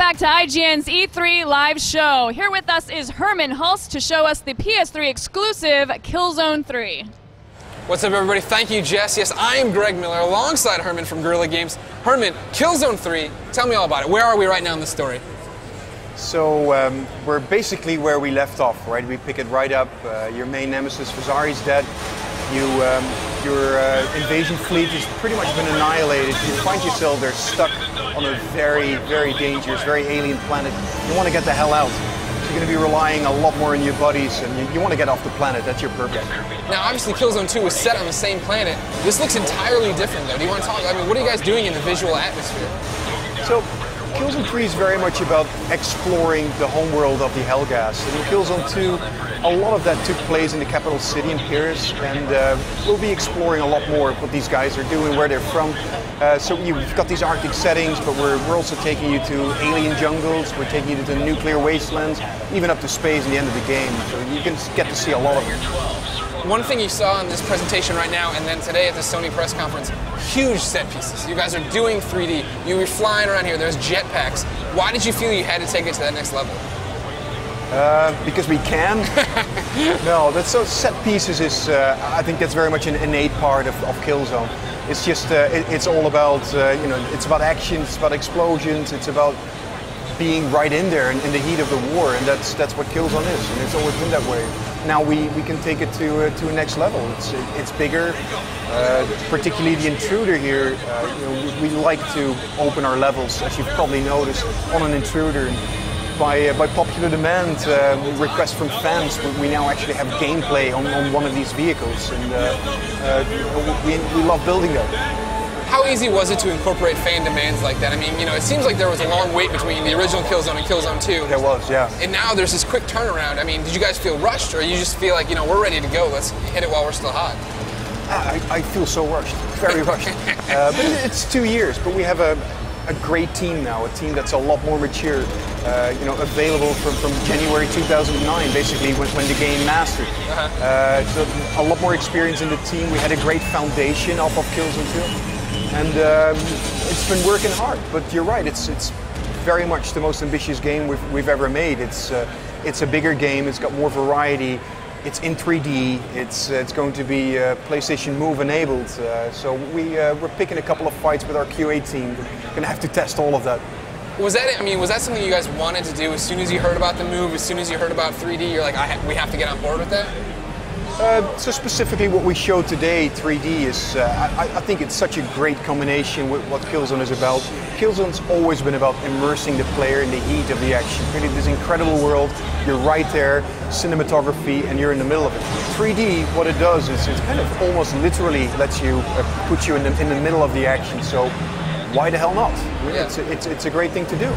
back to IGN's E3 live show. Here with us is Herman Hulst to show us the PS3 exclusive Killzone 3. What's up, everybody? Thank you, Jess. Yes, I am Greg Miller alongside Herman from Guerrilla Games. Herman, Killzone 3, tell me all about it. Where are we right now in the story? So we're basically where we left off, right? We pick it right up. Your main nemesis, Fazari's dead. Your invasion fleet has pretty much been annihilated. You find yourself there stuck on a very, very dangerous, very alien planet. You want to get the hell out. So you're going to be relying a lot more on your buddies, and you want to get off the planet. That's your purpose. Now, obviously, Killzone 2 was set on the same planet. This looks entirely different, though. Do you want to talk? I mean, what are you guys doing in the visual atmosphere? So, Killzone 3 is very much about exploring the homeworld of the Helghast. And in Killzone 2, a lot of that took place in the capital city in Paris, and we'll be exploring a lot more of what these guys are doing, where they're from. So you've got these Arctic settings, but we're also taking you to alien jungles, we're taking you to the nuclear wastelands, even up to space in the end of the game. So you can get to see a lot of it. One thing you saw in this presentation right now, and then today at the Sony press conference, huge set pieces. You guys are doing 3D. You were flying around here. There's jetpacks. Why did you feel you had to take it to that next level? Because we can. No, that's so set pieces is. I think that's very much an innate part of Killzone. It's just. It's all about. It's about action. It's about explosions. It's about being right in there in the heat of the war, and that's what Killzone is, and it's always been that way. Now we can take it to a next level. It's bigger, particularly the intruder here. We like to open our levels, as you've probably noticed, on an intruder. By popular demand, requests from fans, we now actually have gameplay on one of these vehicles, and we love building that. How easy was it to incorporate fan demands like that? I mean, it seems like there was a long wait between the original Killzone and Killzone 2. There was, yeah. And now there's this quick turnaround. I mean, did you guys feel rushed, or you just feel like, we're ready to go, let's hit it while we're still hot? I feel so rushed, very rushed. But it's 2 years, but we have a great team now, a team that's a lot more mature, available from January 2009, basically, when the game mastered. So a lot more experience in the team. We had a great foundation off of Killzone 2. And it's been working hard, but you're right. It's very much the most ambitious game we've ever made. It's a bigger game. It's got more variety. It's in 3D. It's going to be PlayStation Move enabled. So we're picking a couple of fights with our QA team. We're going to have to test all of that. Was that something you guys wanted to do as soon as you heard about the Move? As soon as you heard about 3D, you're like, we have to get on board with that? So specifically what we showed today, 3D, is I think it's such a great combination with what Killzone is about. Killzone's always been about immersing the player in the heat of the action. Really, this incredible world, you're right there, cinematography, and you're in the middle of it. 3D, what it does is it kind of almost literally lets you put you in the middle of the action. So why the hell not? Yeah. It's a great thing to do.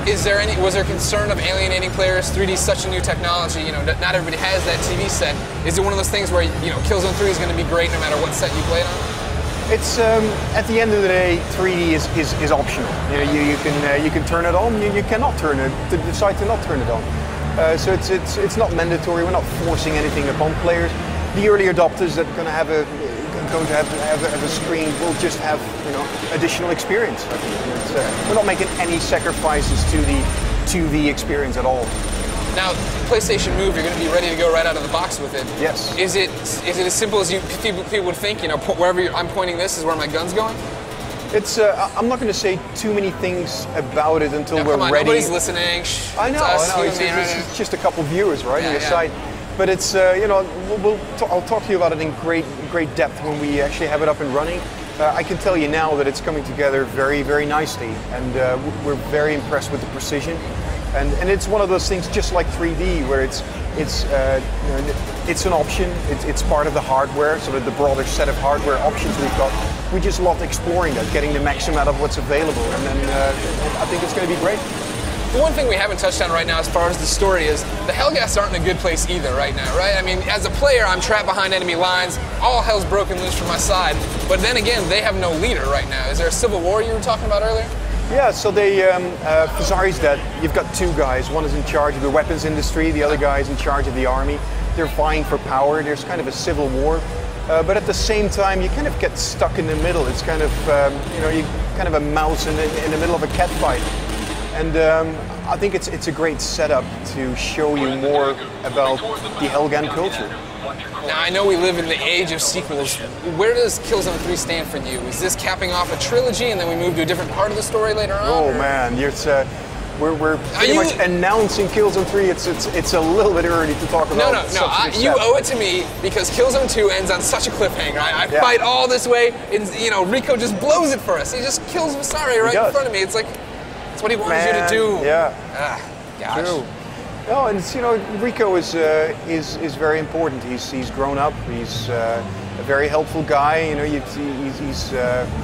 Was there concern of alienating players? 3D is such a new technology, not everybody has that TV set. Is it one of those things where, Killzone 3 is going to be great no matter what set you play it on? It's, at the end of the day, 3D is optional. You can turn it on, you cannot decide to not turn it on. So it's not mandatory, we're not forcing anything upon players. The early adopters that are going to have a screen will just have additional experience. We're not making any sacrifices to the experience at all. Now, PlayStation Move, you're going to be ready to go right out of the box with it. Yes. Is it as simple as people would think? Wherever I'm pointing this is where my gun's going. It's. I'm not going to say too many things about it until we're ready. Nobody's listening. I know. It's just a couple viewers, right? On your side. But it's, I'll talk to you about it in great depth when we actually have it up and running. I can tell you now that it's coming together very, very nicely, and we're very impressed with the precision. And it's one of those things, just like 3D, where it's an option. It's part of the hardware, sort of the broader set of hardware options we've got. We just love exploring that, getting the maximum out of what's available, and then I think it's going to be great. The one thing we haven't touched on right now as far as the story is the Helghasts aren't in a good place either right now, right? I mean, as a player, I'm trapped behind enemy lines, all hell's broken loose from my side, but then again, they have no leader right now. Is there a civil war you were talking about earlier? Yeah, so Fazari's dead. You've got two guys. One is in charge of the weapons industry, the other guy is in charge of the army. They're vying for power. There's kind of a civil war. But at the same time, you kind of get stuck in the middle. It's kind of, you're kind of a mouse in the middle of a cat fight. And I think it's a great setup to show you more about the Helgen culture. Now, I know we live in the age of sequels. Where does Killzone 3 stand for you? Is this capping off a trilogy and then we move to a different part of the story later on? Oh, man, we're pretty much announcing Killzone 3. It's a little bit early to talk about. No. You owe it to me because Killzone 2 ends on such a cliffhanger. I fight all this way, and Rico just blows it for us. He just kills Vasari right in front of me. It's like it's what he wanted you to do. Yeah. Gosh. True. No, and Rico is very important. He's grown up. He's a very helpful guy. He's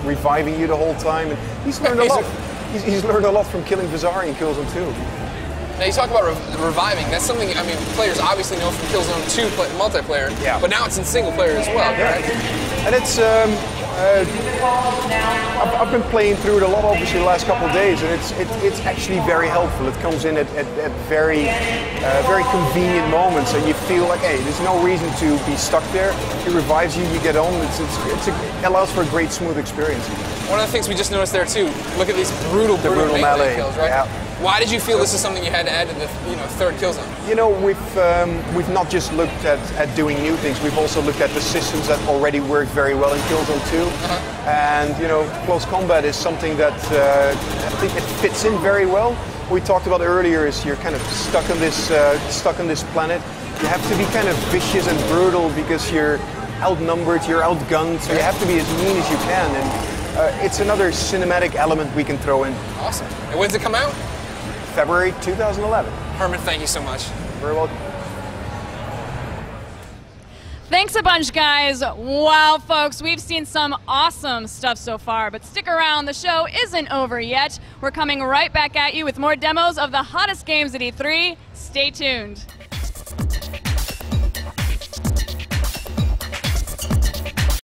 reviving you the whole time, and he's learned a lot. He's learned a lot from killing Vasari in Killzone 2. Now you talk about reviving. That's something players obviously know from Killzone 2 multiplayer. Yeah. But now it's in single player as well. Yeah. Right? And it's I've been playing through it a lot, obviously, the last couple of days, and it's actually very helpful. It comes in at very convenient moments, and you feel like, hey, there's no reason to be stuck there. It revives you, you get on. It allows for a great, smooth experience. One of the things we just noticed there too. Look at these brutal melee kills, right? Yeah. Why did you feel this is something you had to add to the third Killzone? We've not just looked at doing new things. We've also looked at the systems that already work very well in Killzone 2. And close combat is something that I think it fits in very well. What we talked about earlier is you're kind of stuck on this planet. You have to be kind of vicious and brutal because you're outnumbered, you're outgunned, so you have to be as mean as you can. And it's another cinematic element we can throw in. Awesome. And when's it come out? February 2011. Herman, thank you so much. Very welcome. Thanks a bunch, guys. Wow, folks, we've seen some awesome stuff so far, but stick around. The show isn't over yet. We're coming right back at you with more demos of the hottest games at E3. Stay tuned.